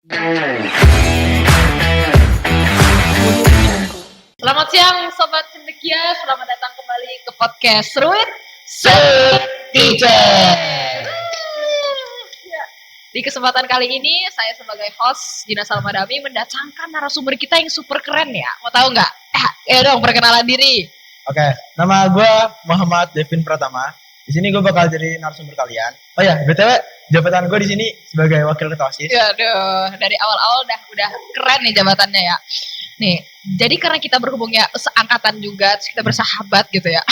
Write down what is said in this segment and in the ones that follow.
Selamat siang Sobat Cendekia, selamat datang kembali ke podcast Ruit Teacher. Di kesempatan kali ini saya sebagai host Gina Salmadami mendatangkan narasumber kita yang super keren ya. Mau tahu nggak? Dong perkenalan diri. Oke, nama gue Muhammad Devin Pratama. Di sini gue bakal jadi narasumber kalian. Oh ya, BTW jabatan gue di sini sebagai wakil ketua OSIS. Aduh, dari awal-awal udah keren nih jabatannya ya. Nih, jadi karena kita berhubungnya seangkatan juga, terus kita bersahabat gitu ya.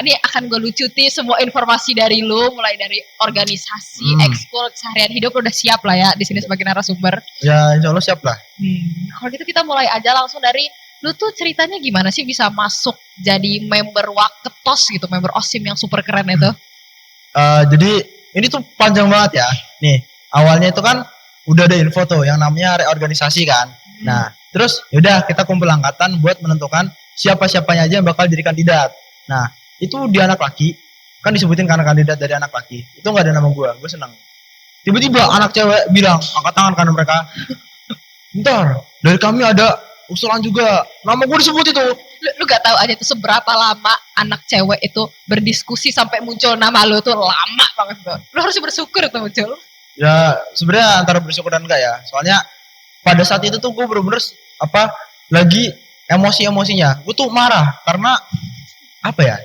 Ini akan gue lucuti semua informasi dari lu, mulai dari organisasi, ekskul, keseharian hidup, lu udah siap lah ya di sini sebagai narasumber. Ya, insya Allah siap lah. Kalau gitu kita mulai aja langsung dari lu tuh ceritanya gimana sih bisa masuk jadi member Waketos gitu, member OSIM yang super keren itu? Jadi ini tuh panjang banget ya. Nih, awalnya itu kan udah ada info tuh yang namanya reorganisasi kan. Nah, terus yaudah kita kumpul angkatan buat menentukan siapa-siapanya aja yang bakal jadi kandidat. Nah, itu di anak laki, kan disebutin karena kandidat dari anak laki. Itu gak ada nama gue seneng. Tiba-tiba anak cewek bilang, angkat tangan kan mereka. Bentar, dari kami ada usulan juga, nama gue disebut itu. Lu gak tahu aja tuh seberapa lama anak cewek itu berdiskusi sampai muncul nama lu tuh lama banget tuh. Lu harus bersyukur tuh muncul. Ya sebenarnya antara bersyukur dan enggak ya. Soalnya pada saat itu tuh gue bener-bener lagi emosi-emosinya. Gue tuh marah karena apa ya?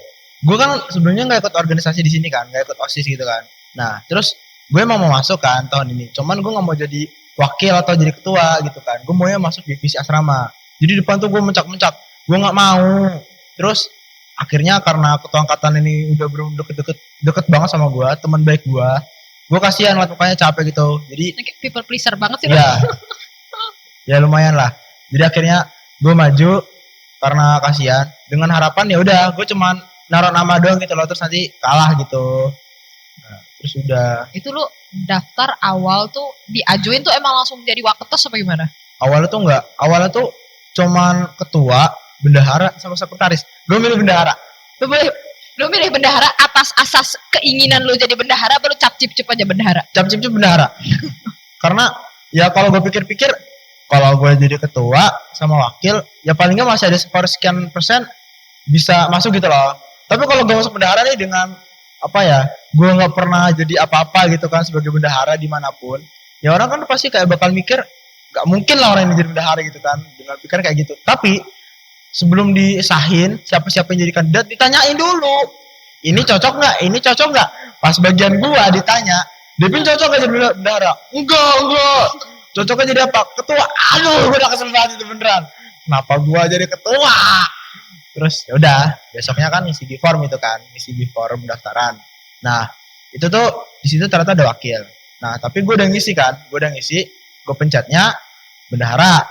Gue kan sebenarnya nggak ikut organisasi di sini kan, nggak ikut OSIS gitu kan. Nah terus gue emang mau masuk kan tahun ini. Cuman gue nggak mau jadi wakil atau jadi ketua gitu kan. Gue maunya masuk divisi asrama. Jadi depan tuh gue mencak-mencak. Gue nggak mau. Terus akhirnya karena ketua angkatan ini udah deket banget sama gue, teman baik gue kasihan lah mukanya capek gitu. Jadi people pleaser banget sih. Ya, ya lumayan lah. Jadi akhirnya gue maju karena kasihan. Dengan harapan ya udah, gue cuman naruh nama doang gitu loh, terus nanti kalah gitu. Nah, terus udah. Itu lu daftar awal tuh diajuin tuh emang langsung jadi Waketos apa gimana? Awalnya tuh enggak. Awalnya tuh cuman ketua, bendahara, sama sekretaris. Gue milih bendahara. Lu milih bendahara atas asas keinginan lu jadi bendahara, apa lu cap-cip-cip aja bendahara? Cap-cip bendahara. Karena ya kalau gue pikir-pikir, kalau gue jadi ketua sama wakil, ya paling nggak masih ada sekian persen bisa masuk gitu loh. Tapi kalau gue masuk bendahara nih dengan apa ya, gue nggak pernah jadi apa-apa gitu kan sebagai bendahara dimanapun. Ya orang kan pasti kayak bakal mikir, nggak mungkin lah orang yang jadi bendahara gitu kan, dengan pikiran kayak gitu. Tapi sebelum disahin siapa-siapa yang jadi kandidat, ditanyain dulu, ini cocok nggak, ini cocok nggak. Pas bagian gua ditanya, Devin cocok nggak jadi bendahara? Enggak. Cocoknya jadi apa? Ketua. Aduh, gua udah kesel banget itu beneran. Kenapa gua jadi ketua? Terus ya udah, besoknya kan ngisi di form itu kan, ngisi di form pendaftaran. Nah, itu tuh di situ ternyata ada wakil. Nah, tapi gua udah ngisi, gua pencetnya bendahara.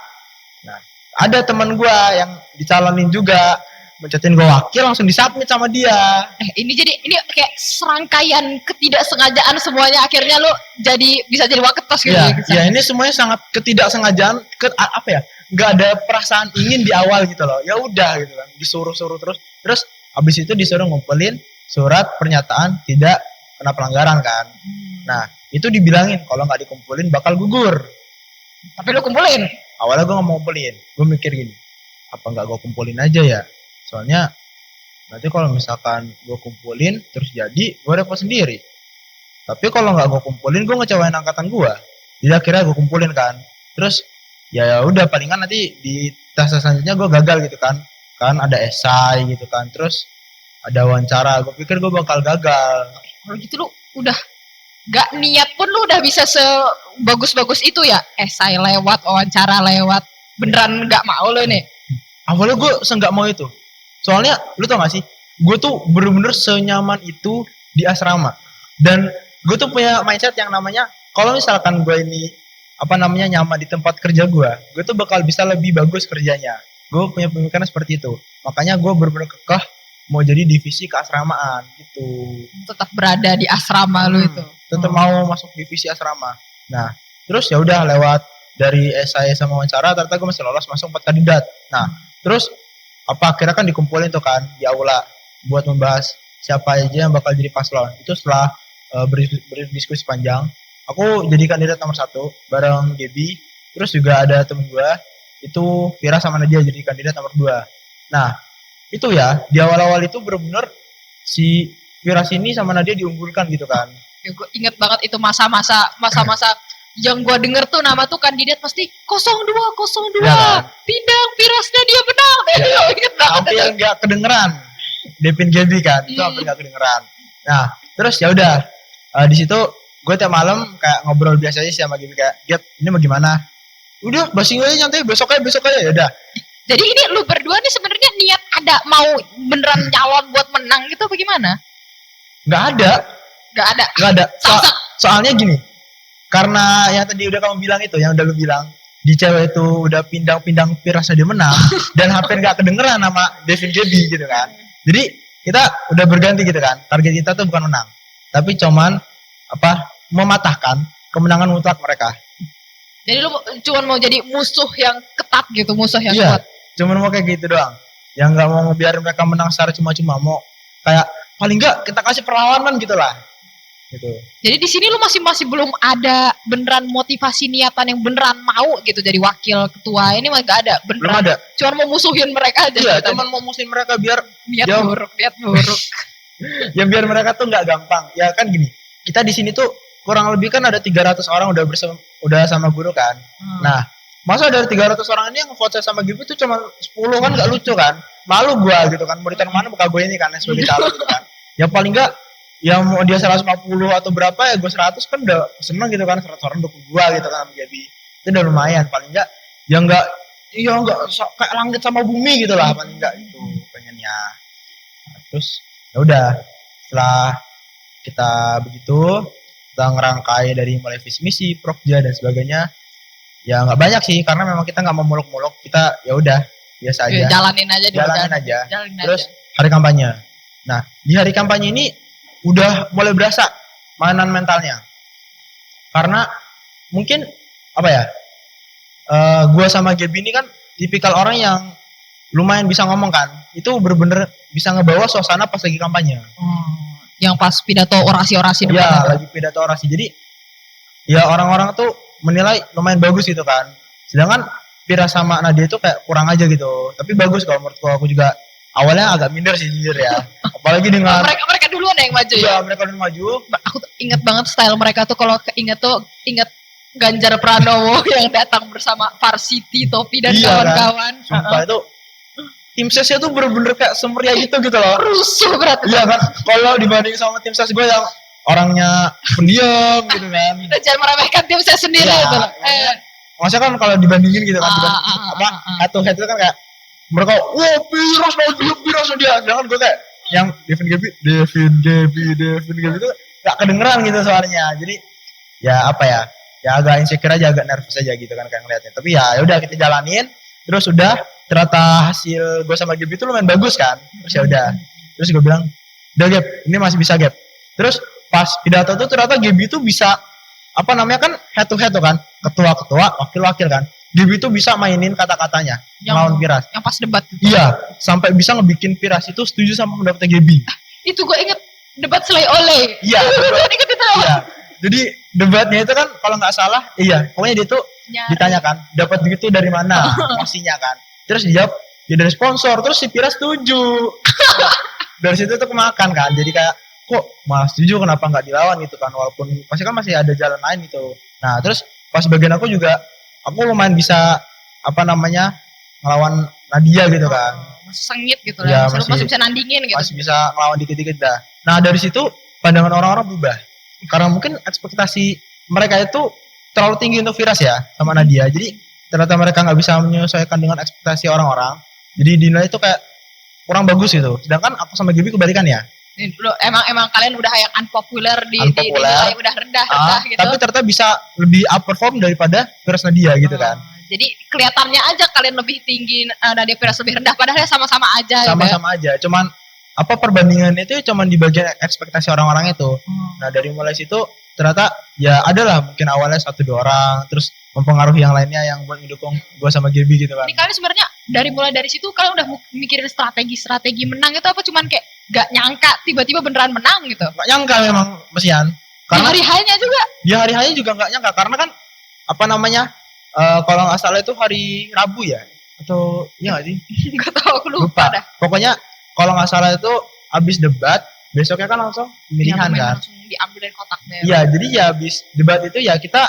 Nah, ada teman gue yang dicalonin juga, mencetin gue wakil, langsung disubmit sama dia. Ini kayak serangkaian ketidaksengajaan semuanya, akhirnya lu bisa jadi Waketos gitu. Ya ini semuanya sangat ketidaksengajaan, apa ya? Nggak ada perasaan ingin di awal gitu loh. Ya udah gitu kan, disuruh terus abis itu disuruh ngumpulin surat pernyataan tidak kena pelanggaran kan. Nah itu dibilangin kalau nggak dikumpulin bakal gugur. Tapi lu kumpulin? Awalnya gue gak mau kumpulin, gue mikir gini, apa gak gue kumpulin aja ya? Soalnya nanti kalau misalkan gue kumpulin terus jadi, gue repot sendiri. Tapi kalau gak gue kumpulin, gue ngecewain angkatan gue. Jadi akhirnya gue kumpulin kan. Terus ya udah palingan nanti di tes selanjutnya gue gagal gitu kan. Kan ada esai gitu kan, terus ada wawancara, gue pikir gue bakal gagal. Kalau gitu lu udah gak niat pun lu udah bisa sebagus-bagus itu ya? Esai lewat, wawancara lewat, beneran gak mau lu nih? Awalnya gue nggak mau itu. Soalnya lu tau gak sih, gue tuh bener-bener senyaman itu di asrama. Dan gue tuh punya mindset yang namanya, kalau misalkan gue ini nyaman di tempat kerja gue tuh bakal bisa lebih bagus kerjanya. Gue punya pemikiran seperti itu. Makanya gue bener-bener kekeh mau jadi divisi keasramaan gitu. Tetap berada di asrama lu itu. Tetap mau masuk divisi asrama. Nah, terus ya udah lewat dari esai sama wawancara, ternyata gue masih lolos masuk 4 kandidat. Nah, terus akhirnya kan dikumpulin tuh kan di aula buat membahas siapa aja yang bakal jadi paslon. Itu setelah berdiskusi panjang, aku jadi kandidat nomor 1 bareng Gaby. Terus juga ada temen gue itu Vira sama Nadia jadi kandidat nomor 2. Nah itu ya di awal-awal itu bener-bener si Vira sini sama Nadia diunggulkan gitu kan. Ya, gue inget banget itu masa-masa yang gue denger tuh nama tuh kandidat pasti 02 Ya kan? Pindang Virasnya dia menang. Ya. Inget banget. Hampir nggak kedengeran Devin Gaby kan itu hampir nggak kedengeran. Nah terus ya udah di situ gue tiap malam kayak ngobrol biasa aja sih sama Gaby kayak Gap ini mau gimana, udah basing aja nyantai besok aja ya udah. Jadi ini lu berdua nih sebenarnya niat ada mau beneran nyalon buat menang gitu apa gimana? Nggak ada. Soalnya gini, karena yang tadi udah kamu bilang itu, yang udah lu bilang di cewek itu udah pindang Virasnya dia menang dan hampir nggak kedengeran sama Devin Gaby gitu kan. Jadi kita udah berganti gitu kan, target kita tuh bukan menang tapi cuman mematahkan kemenangan mutlak mereka. Jadi lu cuma mau jadi musuh yang ketat gitu, musuh yang Iya, kuat. cuman mau kayak gitu doang. Yang nggak mau ngebiarin mereka menang secara cuma-cuma, mau kayak paling nggak kita kasih perlawanan gitu lah. Gitu. Jadi di sini lu masih belum ada beneran motivasi niatan yang beneran mau gitu jadi wakil ketua ini mah gak ada Belum beneran. ada. Cuma mau musuhin mereka aja. Iya, gitu. cuman mau musuhin mereka biar niat ya- buruk. ya biar mereka tuh nggak gampang. Ya kan gini, kita di sini tuh kurang lebih kan ada 300 orang udah sama guru kan. Nah, masa dari 300 orang ini yang vote sama Gaby tuh cuma 10 kan nggak lucu kan? Malu gua gitu kan, mau ditaruh mana muka gue ini kan sebagai calon gitu kan. Ya paling nggak yang mau dia 150 atau berapa ya gue 100 kan udah seneng gitu kan, 100 orang dukung gua gitu kan sama Gaby. Itu udah lumayan, paling nggak ya nggak kayak langit sama bumi gitu lah paling nggak itu pengennya. Nah, terus ya udah setelah kita begitu kita ngerangkai dari mulai visi misi, prokja dan sebagainya. Ya nggak banyak sih karena memang kita nggak mau muluk-muluk, kita ya udah biasa aja. Jalanin aja dulu. Jalanin aja. Jalanin Terus aja. hari kampanye. Nah, di hari kampanye ini udah mulai berasa mainan mentalnya. Karena mungkin apa ya? Gua sama Gaby ini kan tipikal orang yang lumayan bisa ngomong kan. Itu bener-bener bisa ngebawa suasana pas lagi kampanye. Yang pas pidato orasi-orasi depan. Iya, lagi pidato orasi. Jadi ya orang-orang tuh menilai lumayan bagus gitu kan. Sedangkan Vira sama Nadia itu kayak kurang aja gitu. Tapi bagus kalau menurutku, aku juga awalnya agak minder sih jujur ya. Apalagi dengan mereka duluan yang maju ya. Iya, mereka udah maju. Aku tuh inget banget style mereka tuh kalau inget Ganjar Pranowo yang datang bersama Varsity, Topi dan Iya, kawan-kawan. Sumpah itu tim sesnya tuh bener-bener kayak semeriah gitu loh. Rusuh berat. Iya kan, kalau dibanding sama tim ses gue yang orangnya pendiam gitu kan. Dan jangan meremehkan tim saya sendiri Iya, itu. Maksudnya kan kalau dibandingin gitu kan, head to head itu kan kayak mereka, wah Piras dia. Sedangkan gue kayak yang Devin Gaby itu gak kedengeran gitu soalnya. Jadi ya apa ya agak insecure aja, agak nervous aja gitu kan kayak ngeliatnya. Tapi ya udah kita jalanin. Terus udah ternyata hasil gue sama Gaby itu lumayan bagus kan. Terus ya udah. Terus gue bilang, udah Gap, ini masih bisa Gap. Terus pas pidato tuh ternyata Gaby itu bisa kan head to head tuh kan, ketua-ketua, wakil-wakil kan. Gaby itu bisa mainin kata-katanya melawan Piras. Yang pas debat. Iya, sampai bisa ngebikin Piras itu setuju sama pendapatnya Gaby. Itu gue inget debat Selai Oleh. Iya. Inget itu. Iya. Jadi debatnya itu kan kalau nggak salah, pokoknya dia tuh ditanyakan dapat duit itu dari mana, maksudnya kan. Terus dijawab ya dari sponsor, terus si Piras setuju. Dari situ tuh kemakan kan. Jadi kayak kok malah setuju, kenapa nggak dilawan gitu kan, walaupun pasti kan masih ada jalan lain gitu. Nah terus pas bagian aku juga aku lumayan bisa ngelawan Nadia gitu kan. Masih sengit gitu Ya, lah. Masih bisa nandingin gitu. Masih bisa ngelawan dikit-dikit dah. Nah dari situ pandangan orang-orang berubah. Karena mungkin ekspektasi mereka itu terlalu tinggi untuk Viras ya sama Nadia. Jadi ternyata mereka nggak bisa menyesuaikan dengan ekspektasi orang-orang. Jadi dinilai itu kayak kurang bagus gitu. Sedangkan aku sama Gaby kebalikan ya. Emang kalian udah yang unpopular di Unpopular. udah rendah gitu. Tapi ternyata bisa lebih outperform daripada Viras Nadia gitu kan. Jadi kelihatannya aja kalian lebih tinggi, Nadia Viras lebih rendah, padahal ya sama-sama aja. Sama-sama aja. Cuman perbandingannya itu cuma di bagian ekspektasi orang-orang itu. Nah dari mulai situ ternyata ya adalah mungkin awalnya 1-2 orang, terus mempengaruhi yang lainnya yang buat mendukung gue sama Gaby gitu kan. Ini kalian sebenarnya mulai dari situ kalian udah mikirin strategi menang itu apa cuman kayak gak nyangka tiba-tiba beneran menang gitu? Gak nyangka memang mesian. Karena hari hanya juga. di hari-harinya juga nggak nyangka karena kan apa namanya kalau nggak salah itu hari Rabu ya atau ya nggak sih Gak tahu, aku lupa dah. pokoknya kalau nggak salah itu habis debat besoknya kan langsung pemilihan Pemain kan. langsung diambil dari kotaknya. Iya jadi ya habis debat itu ya kita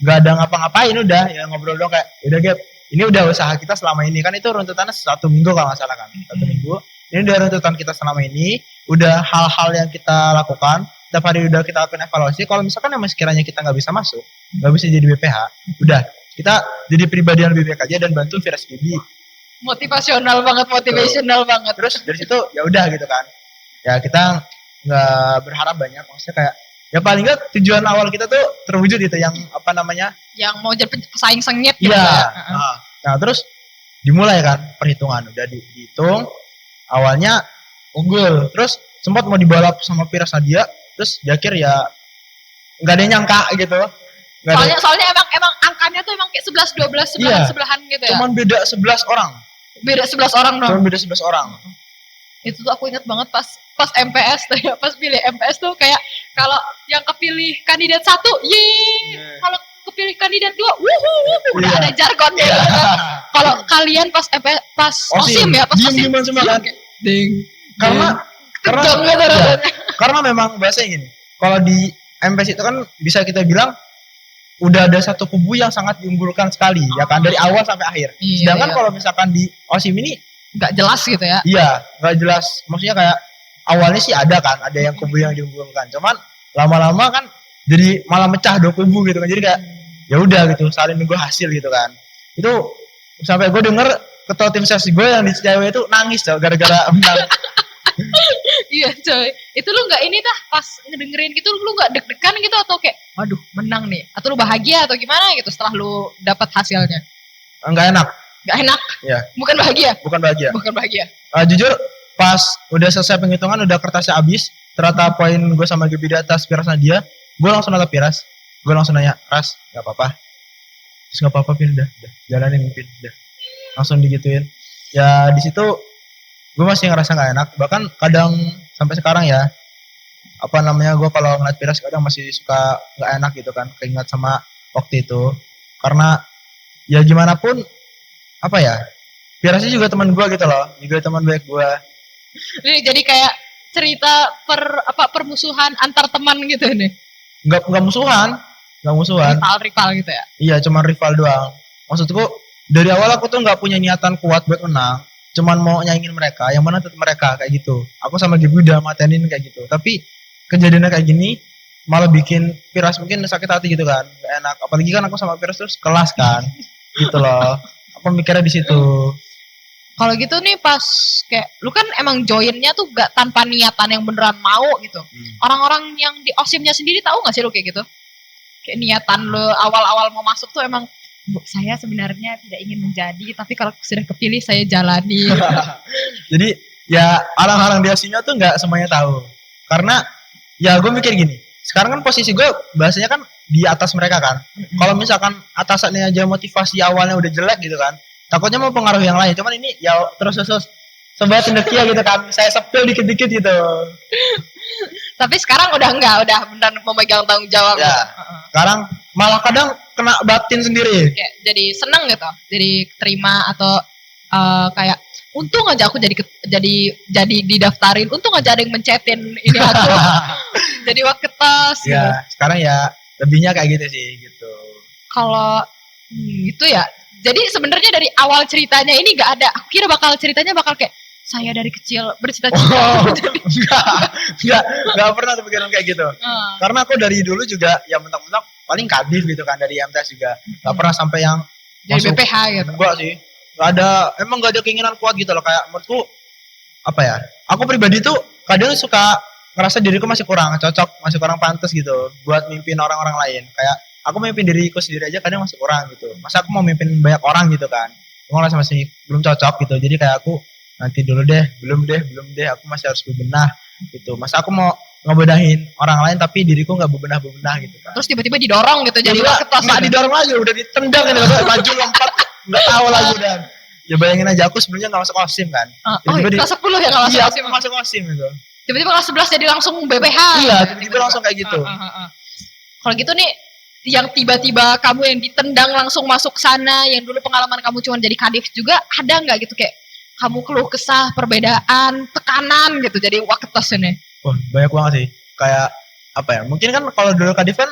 nggak ada ngapa-ngapain udah ya ngobrol dong kayak udah Gap ini udah usaha kita selama ini kan itu runtutannya 1 minggu kalau nggak salah kan 1 minggu ini udah runtutan kita selama ini udah hal-hal yang kita lakukan setiap hari udah kita lakukan evaluasi kalau misalkan emang sekiranya kita nggak bisa masuk nggak bisa jadi BPH udah kita jadi pribadi yang lebih baik aja dan bantu Firas Gibi Motivasional banget, banget. terus dari situ ya udah gitu kan ya kita nggak berharap banyak maksudnya kayak ya paling nggak tujuan awal kita tuh terwujud gitu yang apa namanya Yang mau jadi pesaing sengit gitu iya ya. nah terus dimulai kan perhitungan udah dihitung awalnya unggul terus sempat mau dibalap sama Firas Nadia terus di akhir ya nggak ada yang nyangka gitu nggak ada, Soalnya emang angkanya tuh emang kayak 11 12 sebelahan gitu ya. cuman beda 11 orang Beda 11 orang dong. cuman beda 11 orang Itu tuh aku ingat banget pas MPS tuh ya, pas pilih MPS tuh kayak kalau yang kepilih kandidat 1, yeay. Kalau kepilih kandidat 2, udah ada jargonnya gitu kan. Kalau kalian pas MPS pas OSIM ya, pas OSIM diem semua kan ding. karena Tegang gitu rasanya. karena memang bahasanya gini kalau di MPS itu kan bisa kita bilang udah ada satu kubu yang sangat diunggulkan sekali ya kan dari awal sampai akhir Iya, sedangkan iya. kalau misalkan di OSIM ini Nggak jelas gitu ya. iya nggak jelas maksudnya kayak awalnya sih ada kan ada yang kubu yang diunggulkan cuman lama-lama kan jadi malah mecah 2 kubu gitu kan jadi kayak ya udah gitu saling nunggu hasil gitu kan itu sampai gue denger ketua tim ses gue yang di cewek itu nangis tau gara-gara menang. Iya coy. Itu lu nggak ini dah pas ngedengerin gitu lu nggak deg-degan gitu atau kayak waduh menang nih atau lu bahagia atau gimana gitu setelah lu dapat hasilnya? Nggak enak Nggak enak. ya Bukan bahagia. bukan bahagia Bukan bahagia. jujur pas udah selesai penghitungan udah kertasnya habis ternyata poin gue sama Gibi di atas Firas Nadia gue langsung nanya Firas gue langsung nanya Ras nggak apa-apa terus nggak apa-apa Pin udah jalanin Pin udah langsung digituin ya di situ gue masih ngerasa nggak enak bahkan kadang sampai sekarang ya apa namanya gue kalau ngeliat Firas kadang masih suka nggak enak gitu kan keinget sama waktu itu karena ya gimana pun apa ya Firasnya juga teman gue gitu loh juga teman baik gue Ini jadi kayak cerita permusuhan antar teman gitu nih. nggak musuhan Rival gitu ya. iya cuman rival doang maksudku dari awal aku tuh nggak punya niatan kuat buat menang cuman mau nyaingin mereka yang mana tetap mereka kayak gitu aku sama Gibi udah matenin kayak gitu tapi kejadiannya kayak gini malah bikin Firas mungkin sakit hati gitu kan gak enak apalagi kan aku sama Firas terus kelas kan gitu loh aku mikirnya di situ Kalau gitu nih pas kayak lu kan emang joinnya tuh gak tanpa niatan yang beneran mau gitu. Orang-orang yang di OSIM-nya sendiri tahu gak sih lu kayak gitu? Kayak niatan lu awal-awal mau masuk tuh emang Bu, saya sebenarnya tidak ingin menjadi, tapi kalau sudah kepilih saya jalani. jadi ya orang-orang di OSIM-nya tuh nggak semuanya tahu karena ya gue mikir gini sekarang kan posisi gue bahasanya kan di atas mereka kan kalau misalkan atasannya aja motivasi awalnya udah jelek gitu kan takutnya mau pengaruh yang lain cuman ini ya terus sebuah cendekia gitu kan saya sepil dikit-dikit gitu Tapi sekarang udah enggak, udah beneran memegang tanggung jawab. ya sekarang malah kadang kena batin sendiri Kayak jadi seneng gitu, jadi terima atau kayak untung aja aku jadi didaftarin, untung aja ada yang mencetin ini aku jadi waketas gitu. ya sekarang ya lebihnya kayak gitu sih gitu Kalau gitu ya. Jadi sebenarnya dari awal ceritanya ini nggak ada. Aku kira ceritanya bakal kayak saya dari kecil bercita-cita. Enggak pernah kepikiran kayak gitu. Karena aku dari dulu juga ya mentok-mentok paling kadif gitu kan dari MTS juga. Enggak pernah sampai yang Jadi masuk, BPH gitu. Enggak sih. Emang enggak ada keinginan kuat gitu loh kayak menurutku apa ya? Aku pribadi tuh kadang suka ngerasa diriku masih kurang cocok, masih kurang pantas gitu buat mimpin orang-orang lain. Kayak aku mimpin diriku sendiri aja kadang masih kurang gitu. Masa aku mau mimpin banyak orang gitu kan? Aku ngerasa masih belum cocok gitu. Jadi kayak aku nanti dulu deh, belum deh, aku masih harus bebenah gitu. Masa aku mau ngebedahin orang lain tapi diriku nggak bebenah gitu kan. Terus tiba-tiba didorong gitu jadi ketos. Nggak didorong lagi, udah ditendang gitu, maju lompat, nggak tahu lagi dan. Ya bayangin aja aku sebelumnya nggak masuk OSIM kan. Kelas 10 ya nggak masuk iya, OSIM. masuk OSIM gitu. Tiba-tiba kelas 11 jadi langsung BPH. Iya, tiba-tiba langsung kayak gitu. Kalau gitu nih, yang tiba-tiba kamu yang ditendang langsung masuk sana, yang dulu pengalaman kamu cuma jadi kadif juga, ada nggak gitu kayak kamu keluh kesah, perbedaan, tekanan gitu jadi waketos ini? Wah, banyak banget sih. Kayak apa ya? Mungkin kan kalau dulu kadif kan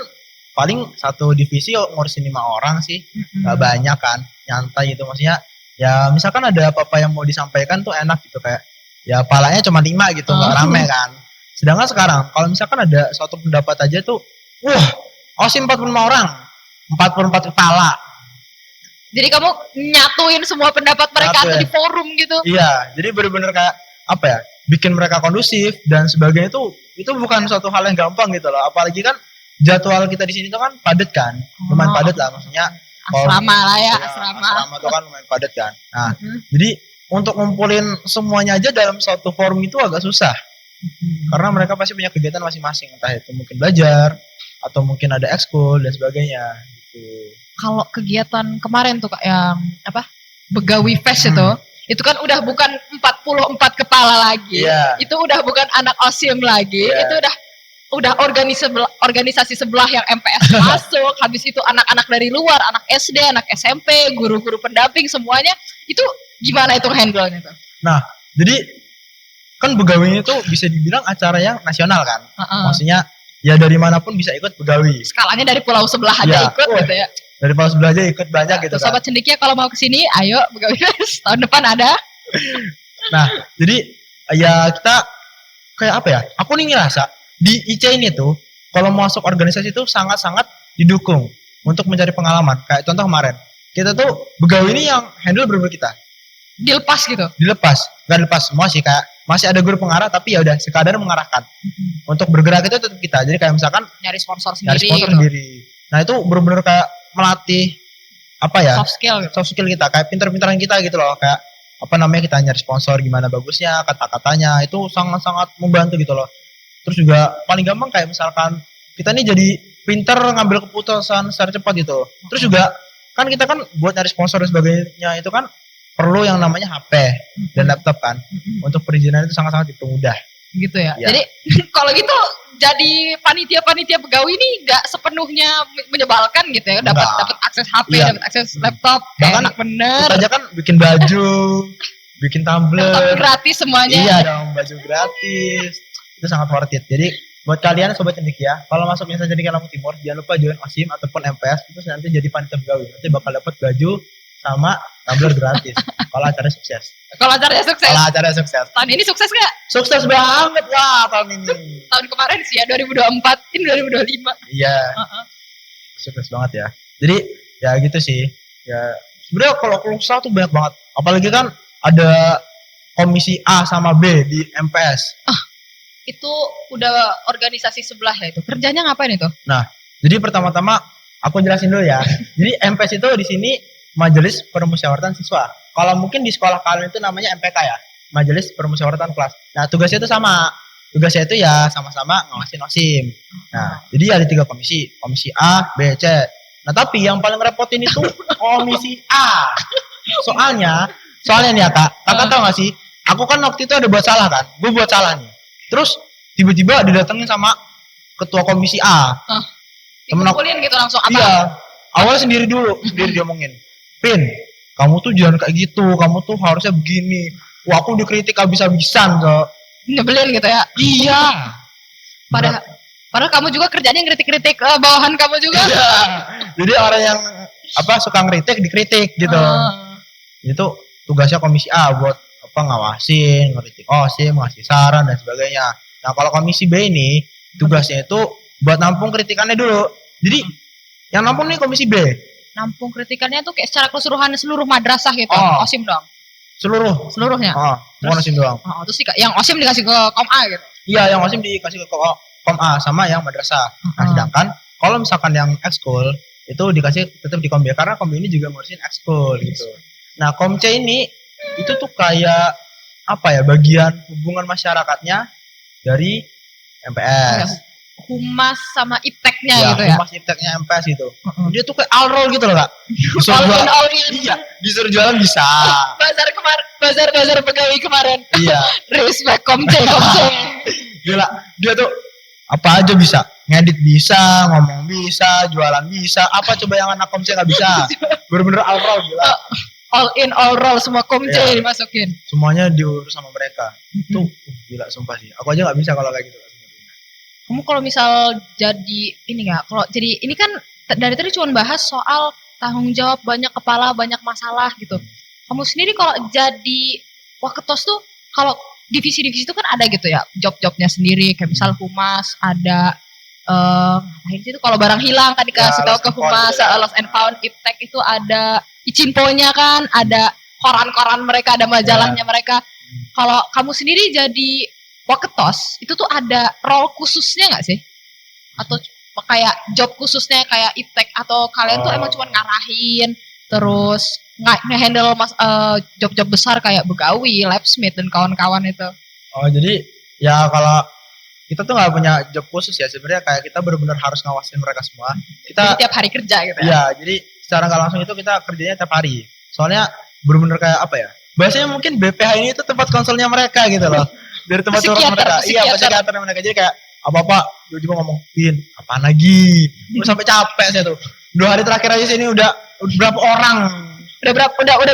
paling satu divisi ngurusin 5 orang sih. Gak banyak kan, nyantai gitu maksudnya. Ya misalkan ada apa-apa yang mau disampaikan tuh enak gitu kayak ya palanya cuma 5 gitu, nggak rame kan. Sedangkan sekarang kalau misalkan ada suatu pendapat aja tuh, wah, OSIS 45 orang, 44 kepala. Jadi kamu nyatuin semua pendapat mereka tuh di forum gitu. Iya, jadi bener-bener kayak apa ya? Bikin mereka kondusif dan sebagainya itu bukan suatu hal yang gampang gitu loh. Apalagi kan jadwal kita di sini tuh kan padat kan, lumayan padat lah maksudnya. Asrama lah ya, asrama tuh kan lumayan padat kan. Nah, jadi untuk ngumpulin semuanya aja dalam suatu forum itu agak susah. Karena mereka pasti punya kegiatan masing-masing, entah itu mungkin belajar atau mungkin ada ekskul dan sebagainya gitu. Kalau kegiatan kemarin tuh Kak yang apa? Begawi Fest itu kan udah bukan 44 kepala lagi. Itu udah bukan anak OSIM lagi. Itu udah organisasi sebelah yang MPS masuk, habis itu anak-anak dari luar, anak SD, anak SMP, guru-guru pendamping semuanya. Itu gimana itu handle-nya tuh? Nah, jadi kan Begawi itu bisa dibilang acara yang nasional kan. Maksudnya ya dari manapun bisa ikut Begawi. Skalanya dari pulau sebelah aja ikut gitu ya. Dari pulau sebelah aja ikut banyak gitu kan. Sobat cendekia kalau mau kesini, ayo Begawi tahun depan ada. Nah, jadi ya kita kayak apa ya? Aku nih ngerasa di IC ini tuh kalau masuk organisasi itu sangat-sangat didukung untuk mencari pengalaman. Kayak contoh kemarin, kita tuh Begawi ini yang handle bener-bener kita. Dilepas gitu? Gak dilepas semua sih, kayak masih ada guru pengarah tapi ya udah sekadar mengarahkan. Untuk bergerak itu tetap kita. Jadi kayak misalkan nyari sponsor sendiri. Nah, itu bener-bener kayak melatih apa ya? Soft skill kita, kayak pinter-pinteran kita gitu loh, kayak apa namanya kita nyari sponsor gimana bagusnya, kata-katanya itu sangat-sangat membantu gitu loh. Terus juga paling gampang kayak misalkan kita nih jadi pinter ngambil keputusan secara cepat gitu. Terus juga kan kita kan buat nyari sponsor dan sebagainya itu kan perlu yang namanya HP dan laptop kan. Untuk perizinan itu sangat-sangat dipermudah. Gitu ya. Jadi kalau gitu jadi panitia Begawi ini nggak sepenuhnya menyebalkan gitu ya. Dapat akses HP, dapat akses laptop. Bahkan enak bener. Kita aja kan bikin baju, bikin tumbler. Tapi gratis semuanya. Iya dong, baju gratis. Itu sangat worth it. Jadi buat kalian sobat cendekia, kalau masuk Insan Cendekia Lampung Timur, jangan lupa join OSIM ataupun MPS, itu nanti jadi panitia Begawi. Nanti bakal dapat baju sama tumbler gratis. Kalau acaranya sukses. Kalau acaranya sukses. Tahun ini sukses nggak? Sukses banget lah tahun ini. Tahun kemarin sih ya 2024, ini 2025. Iya. Sukses banget ya. Jadi ya gitu sih. Ya sebenarnya kalau keluar tuh banyak banget. Apalagi kan ada komisi A sama B di MPS. Itu udah organisasi sebelah ya itu. Kerjanya ngapain itu? Nah, jadi pertama-tama aku jelasin dulu ya. Jadi MPS itu di sini Majelis Permusyawaratan Siswa. Kalau mungkin di sekolah kalian itu namanya MPK ya, Majelis Permusyawaratan Kelas. Nah, tugasnya itu sama. Tugasnya itu ya sama-sama ngawasin OSIM. Nah, jadi ada 3 komisi. Komisi A, B, C. Nah, tapi yang paling repotin itu komisi A. Soalnya nih ya kakak tahu gak sih? Aku kan waktu itu ada buat salah kan. Gue buat salah nih. Terus tiba-tiba didatengin sama ketua komisi A. Dikumpulin gitu langsung apa? Iya. Awalnya sendiri diomongin. Pin, kamu tuh jangan kayak gitu. Kamu tuh harusnya begini. Wah, aku dikritik habis-habisan kok. Nyebelin gitu ya? Iya. Padahal kamu juga kerjanya ngeritik-kritik bawahan kamu juga. Iya. Jadi orang yang suka ngeritik dikritik gitu. Itu tugasnya komisi A buat ngawasin, ngeritik OSIM, ngasih saran dan sebagainya. Nah, kalau komisi B ini tugasnya itu buat nampung kritikannya dulu. Jadi yang nampung nih komisi B. Nampung kritikannya tuh kayak secara keseluruhan seluruh madrasah gitu. OSIM doang. Seluruhnya. Bukan OSIM doang. Terus yang OSIM dikasih ke Kom A gitu. Iya, yang OSIM dikasih ke Kom A sama yang madrasah. Nah, sedangkan kalau misalkan yang ekskul itu dikasih tetap di Kom B karena Kom B ini juga ngurusin ekskul gitu. Nah, Kom C ini itu tuh kayak apa ya, bagian hubungan masyarakatnya dari MPS. humas sama ipteknya Ya, gitu ya. humas ipteknya MPS gitu. Dia tuh kayak all roll gitu loh kak. Disuruh All in, jualan, all in. iya, disuruh jualan bisa. Bazar pegawai kemarin. Iya, Respect komce komce. gila. Dia tuh apa aja bisa. Ngedit bisa, ngomong bisa, jualan bisa. Apa coba yang anak komce nggak bisa? Bener-bener all roll gila. All in all roll semua komce Iya. dimasukin. Semuanya diurus sama mereka. Itu gila sumpah sih. Aku aja nggak bisa kalau kayak gitu. Kamu kalau misal jadi ini nggak, kalau jadi ini kan dari tadi cuma bahas soal tanggung jawab, banyak kepala, banyak masalah gitu. Kamu sendiri kalau jadi waketos tuh, kalau divisi-divisi itu kan ada gitu ya, job-jobnya sendiri, kayak misal humas, ada ngapain sih itu kalau barang hilang kan dikasih tahu Ya, ke lost and found humas, juga. lost and found, iptek itu ada icinponya kan, ada koran-koran mereka, ada majalahnya mereka. Kalau kamu sendiri jadi waketos itu tuh ada role khususnya nggak sih? Atau kayak job khususnya kayak iptek, atau kalian tuh emang cuma ngarahin terus nge-handle job-job besar kayak begawi, labsmith dan kawan-kawan itu? Oh jadi ya kalau kita tuh nggak punya job khusus ya sebenarnya, kayak kita benar-benar harus ngawasin mereka semua. Jadi Kita tiap hari kerja gitu ya? iya, jadi secara nggak langsung itu kita kerjanya tiap hari. Soalnya benar-benar kayak apa ya? Bahasanya mungkin BPH ini itu tempat konselnya mereka gitu loh. Dari tempat curhat Psikiater, mereka. Iya, psikiater. psikiater mereka. Jadi kayak apa-apa tiba-tiba ngomong, "Pin, apaan lagi?" Udah sampai capek saya tuh. 2 hari terakhir aja sini udah berapa orang. Udah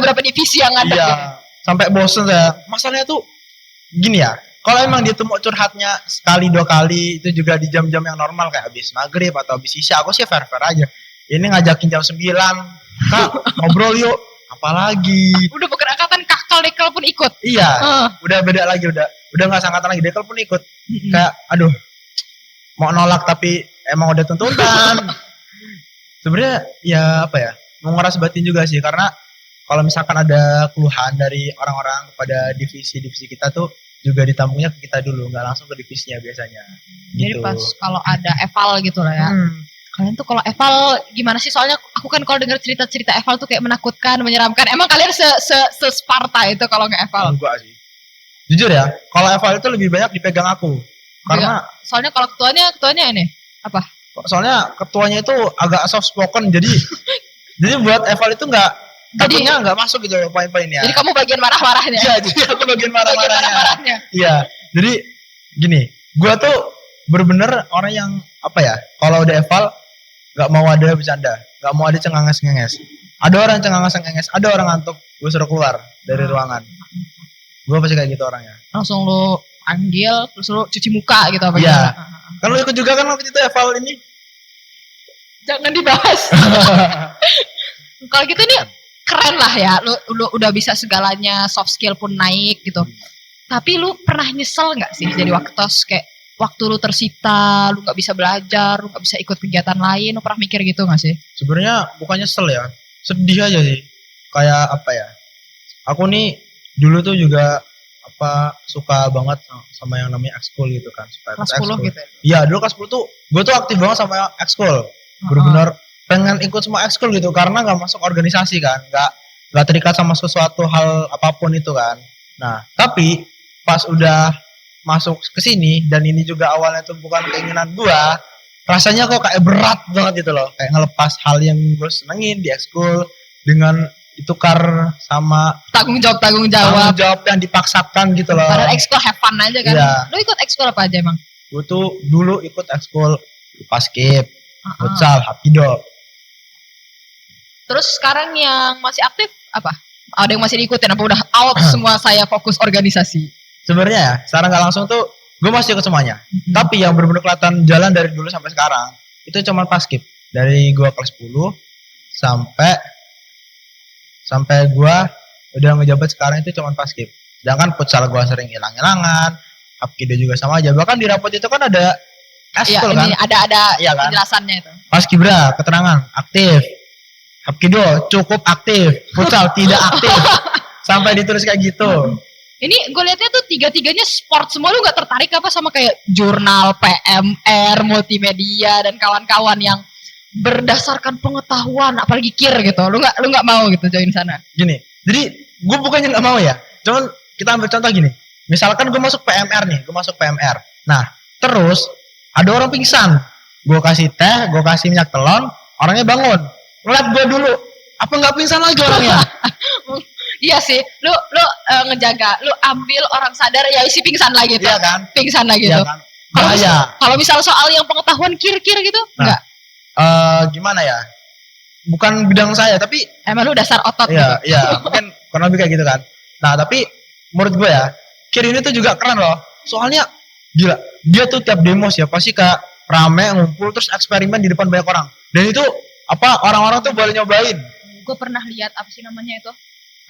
berapa divisi yang ada? Iya, gitu? sampai bosen saya. Masalahnya tuh gini ya, kalau emang dia tuh mau curhatnya sekali 2 kali itu juga di jam-jam yang normal kayak habis maghrib atau habis isya, aku sih fair-fair aja. Ini ngajakin jam 9, Kak ngobrol yuk, apalagi. Udah bukan angkatan kakal dekel pun ikut. Iya, Heeh. udah beda lagi, udah nggak sangkatan lagi, Dekel pun ikut. Kayak aduh, mau nolak tapi emang udah tuntutan. Sebenarnya ya apa ya, menguras batin juga sih, karena kalau misalkan ada keluhan dari orang-orang kepada divisi-divisi kita tuh juga ditampungnya ke kita dulu, nggak langsung ke divisinya biasanya. Jadi Gitu. pas kalau ada eval gitu lah ya. Kalian tuh kalau eval gimana sih? Soalnya aku kan kalau dengar cerita-cerita eval tuh kayak menakutkan, menyeramkan. Emang kalian se Sparta itu kalau nggak eval? Enggak sih. Jujur ya, kalau eval itu lebih banyak dipegang aku. Karena Soalnya kalau ketuanya ini apa? soalnya ketuanya itu agak soft spoken, jadi buat eval itu takutnya nggak masuk gitu poin-poinnya. Jadi kamu bagian marah-marahnya. Iya, jadi aku bagian marah-marahnya. marah-marahnya. Iya, jadi gini, gua tuh bener-bener orang yang apa ya, kalau udah eval nggak mau ada bercanda, nggak mau ada cenganges-ngenges. Ada orang cenganges-ngenges, ada orang ngantuk, gue suruh keluar dari ruangan. Gue pasti kayak gitu orangnya. Langsung lu panggil, terus lu cuci muka gitu apa Iya. gimana? Kan lu ikut juga kan waktu itu eval ini? Jangan dibahas. Kalau gitu nih keren lah ya, lu udah bisa segalanya, soft skill pun naik gitu. Tapi lu pernah nyesel nggak sih jadi waketos, kayak waktu lu tersita, lu nggak bisa belajar, lu nggak bisa ikut kegiatan lain, lu pernah mikir gitu nggak sih? Sebenarnya bukan nyesel ya, sedih aja sih. Kayak apa ya? Aku nih dulu tuh juga apa suka banget sama yang namanya ekskul gitu kan, suka ikut Kelas 10 ekskul. gitu ya? Iya, dulu kelas 10 tuh gue tuh aktif banget sama ekskul. Benar-benar pengen ikut semua ekskul gitu karena nggak masuk organisasi kan, nggak terikat sama sesuatu hal apapun itu kan. Nah, tapi pas udah masuk ke sini dan ini juga awalnya tuh bukan keinginan gua, rasanya kok kayak berat banget gitu loh, kayak ngelepas hal yang gue senengin di ekskul dengan ditukar sama Tanggung jawab. tanggung jawab yang dipaksakan gitu loh. Padahal ekskul have fun aja kan. Iya. Lu ikut ekskul apa aja emang? Gue tuh dulu ikut ekskul paskib, futsal, hapkido. Terus sekarang yang masih aktif apa? Ada yang masih diikutin apa udah out semua saya fokus organisasi? Sebenarnya ya, secara nggak langsung tuh gue masih ikut semuanya. Tapi yang benar-benar kelihatan jalan dari dulu sampai sekarang itu cuma paskib. Dari gue kelas 10 sampai gue udah ngejabat sekarang itu cuma paskib. Sedangkan futsal gue sering hilang-hilangan, hapkido juga sama aja. Bahkan di rapot itu kan ada Iya, ekskul kan. ini ada Iya kan? penjelasannya itu. Paskibra, keterangan, aktif. Hapkido, cukup aktif. Futsal, tidak aktif. Sampai ditulis kayak gitu. Ini gue liatnya tuh tiga-tiganya sport semua, lu gak tertarik apa sama kayak jurnal, PMR, multimedia dan kawan-kawan yang berdasarkan pengetahuan, apalagi kir gitu. Lu nggak mau gitu join sana? Gini, jadi gue bukannya nggak mau ya. Cuman kita ambil contoh gini. Misalkan gue masuk PMR nih, Nah, terus ada orang pingsan, gue kasih teh, gue kasih minyak telon, orangnya bangun, ngeliat gue dulu, apa nggak pingsan lagi orangnya? Iya sih, lu ngejaga, lu ambil orang sadar ya isi pingsan lagi tuh. Iya kan? Pingsan lagi Iya tuh. kan? Bahaya. Kalau misal soal yang pengetahuan kir-kir gitu, Nah, enggak. Gimana ya? Bukan bidang saya, tapi Emang lu dasar otot iya, gitu. iya, mungkin kurang lebih kayak gitu kan. Nah, tapi menurut gue ya, Kir ini tuh juga keren loh. Soalnya gila, dia tuh tiap demo ya pasti kayak rame ngumpul terus eksperimen di depan banyak orang. Dan itu apa orang-orang tuh boleh nyobain. Gue pernah lihat apa sih namanya itu?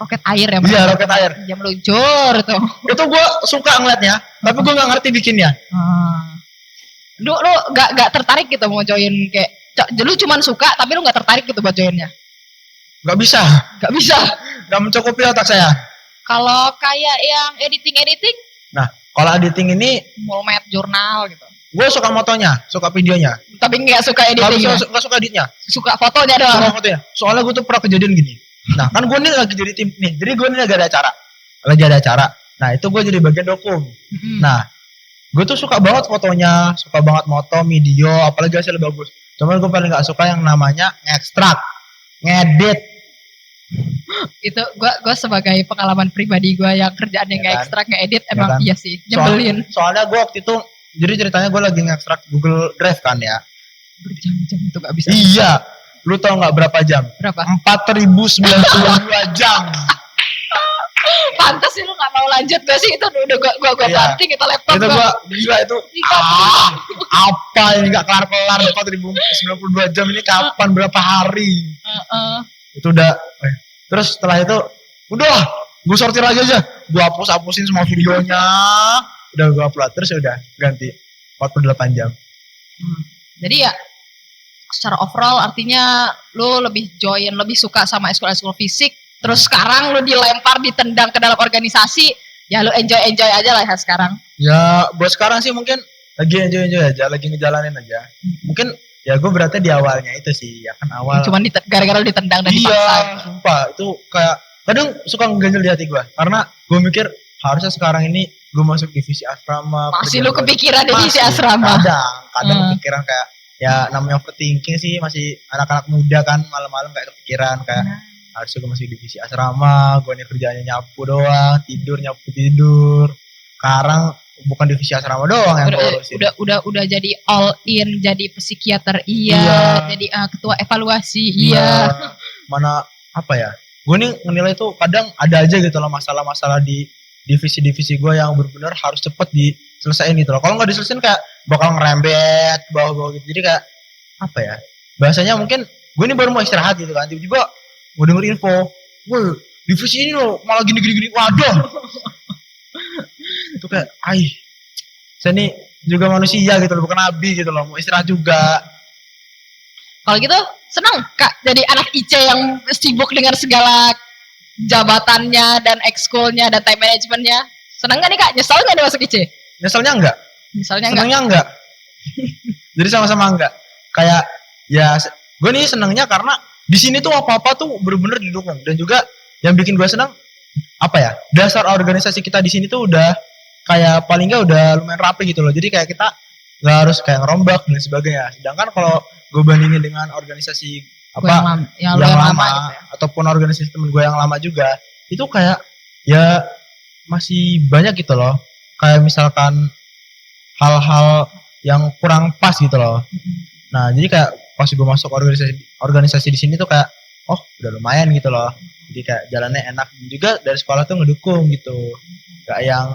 Roket air ya. Iya, roket air. Dia meluncur tuh. Itu gue suka ngeliatnya, tapi gue nggak ngerti bikinnya. Lu gak tertarik gitu mau join kayak lu cuman suka tapi lu gak tertarik gitu buat joinnya? Nggak bisa, Gak bisa. nggak mencukupi otak saya. Kalau kayak yang editing Nah, kalau editing ini, mulmet jurnal gitu. gue suka motonya, suka videonya. Tapi nggak suka Nggak editing. nggak suka editnya, Suka fotonya doang. suka fotonya. Soalnya gue tuh pernah kejadian gini. Nah, kan gue nih lagi jadi tim nih, jadi gue nih lagi ada acara. Nah, itu gue jadi bagian dokum. Nah, gue tuh suka banget fotonya, suka banget moto, video, apalagi hasilnya bagus. Cuman gue paling gak suka yang namanya ngekstrak, ngedit. Itu gue sebagai pengalaman pribadi gue yang kerjaannya Ya nggak kan? ekstra ngedit Ya emang kan? iya sih nyebelin. Soalnya gue waktu itu, jadi ceritanya gue lagi ngekstrak Google Drive kan ya. Berjam-jam itu gak bisa. Iya, lu tau gak berapa jam? Berapa? 4092 jam. Pantas sih lu gak mau lanjut. Gue sih itu udah gue Iya. banting itu laptop Itu gue gila itu. Apa ini gak kelar-kelar 4092 jam ini kapan berapa hari? Itu udah terus setelah itu udah gue sortir lagi aja, gue hapusin semua videonya, udah gue upload terus udah ganti 48 jam. Jadi ya secara overall artinya lu lebih suka sama ekskul fisik. Terus sekarang lu dilempar, ditendang ke dalam organisasi, ya lu enjoy aja lah ya sekarang. Ya buat sekarang sih mungkin lagi enjoy aja, lagi ngejalanin aja. Mungkin ya gue beratnya di awalnya itu sih, ya kan awal. Cuman gara-gara lu ditendang dan dipaksa. Iya, sumpah itu kayak kadang suka ngeganjel di hati gue, karena gue mikir harusnya sekarang ini gue masuk divisi asrama. Masih lu kepikiran divisi asrama? Kadang kepikiran kayak ya namanya overthinking sih, masih anak-anak muda kan, malam-malam kayak kepikiran kayak harusnya gue masih divisi asrama, gue nih kerjanya nyapu doang, nyapu tidur. Sekarang bukan divisi asrama doang yang gue urusin. Udah jadi all in, jadi psikiater iya. Jadi ketua evaluasi iya. Mana apa ya? Gue nih menilai tuh kadang ada aja gitu loh masalah-masalah di divisi-divisi gue yang benar-benar harus cepet diselesain gitu loh. Kalau nggak diselesain kayak bakal ngerembet ke bawah-bawah gitu. Jadi kayak apa ya? Bahasanya mungkin gue ini baru mau istirahat gitu kan, tiba-tiba gue denger info, woi divisi ini loh malah gini, waduh. Itu kayak, saya ini juga manusia gitu loh, bukan nabi gitu loh, mau istirahat juga. Kalau gitu senang Kak jadi anak IC yang sibuk dengan segala jabatannya dan ekskulnya dan time managementnya. Senang gak nih Kak? Nyesel gak nih masuk IC? Nyeselnya enggak? Senangnya enggak. Jadi sama-sama enggak. Kayak ya gue nih senangnya karena di sini tuh apa-apa tuh bener-bener didukung, dan juga yang bikin gue senang apa ya, dasar organisasi kita di sini tuh udah kayak paling nggak udah lumayan rapi gitu loh. Jadi kayak kita nggak harus kayak ngerombak dan sebagainya. Sedangkan kalau gue bandingin dengan organisasi yang lama gitu ya, ataupun organisasi temen gue yang lama juga, itu kayak ya masih banyak gitu loh. Kayak misalkan hal-hal yang kurang pas gitu loh. Nah jadi kayak pas gue masuk organisasi di sini tuh kayak udah lumayan gitu loh. Jadi kayak jalannya enak, juga dari sekolah tuh ngedukung gitu, gak yang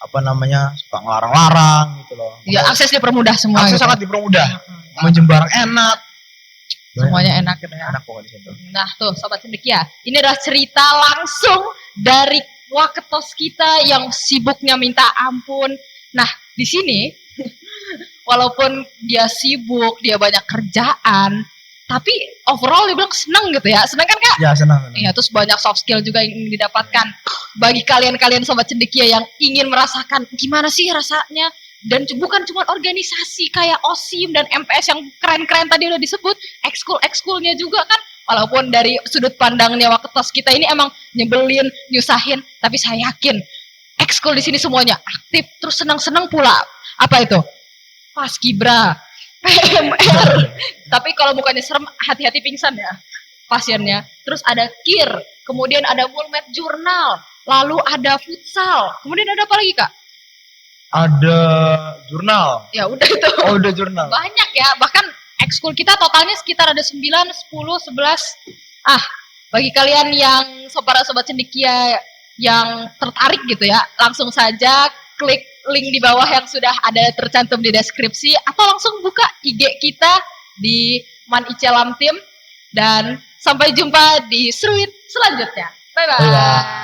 apa namanya suka ngelarang-larang gitu loh. Ya akses dipermudah semua. Akses gitu. sangat dipermudah, minjem barang enak, semuanya enak gitu ya. Enak pokoknya di situ. Nah tuh Sobat Cendekia, ini adalah cerita langsung dari waketos kita yang sibuknya minta ampun. Nah di sini walaupun dia sibuk, dia banyak kerjaan, tapi overall dia bilang senang gitu ya. Senang kan Kak? Ya senang. Iya, terus banyak soft skill juga yang didapatkan. Bagi kalian-kalian Sobat Cendekia yang ingin merasakan gimana sih rasanya, dan bukan cuma organisasi kayak OSIM dan MPS yang keren-keren tadi udah disebut, ekskul-ekskulnya juga kan, walaupun dari sudut pandangnya waketos kita ini emang nyebelin, nyusahin, tapi saya yakin ekskul di sini semuanya aktif, terus senang-senang pula. Apa itu? Paskibra, PMR. Tapi kalau mukanya serem, hati-hati pingsan ya pasiennya. Terus ada KIR, kemudian ada Mulmed Jurnal, lalu ada futsal. Kemudian ada apa lagi, Kak? Ada jurnal. Ya udah itu. Oh, udah jurnal. Banyak ya, bahkan ekskul kita totalnya sekitar ada 9, 10, 11. Bagi kalian yang sobat cendekia yang tertarik gitu ya, langsung saja klik link di bawah yang sudah ada tercantum di deskripsi atau langsung buka IG kita di Man Icelam Team dan sampai jumpa di Seruit selanjutnya. Bye bye.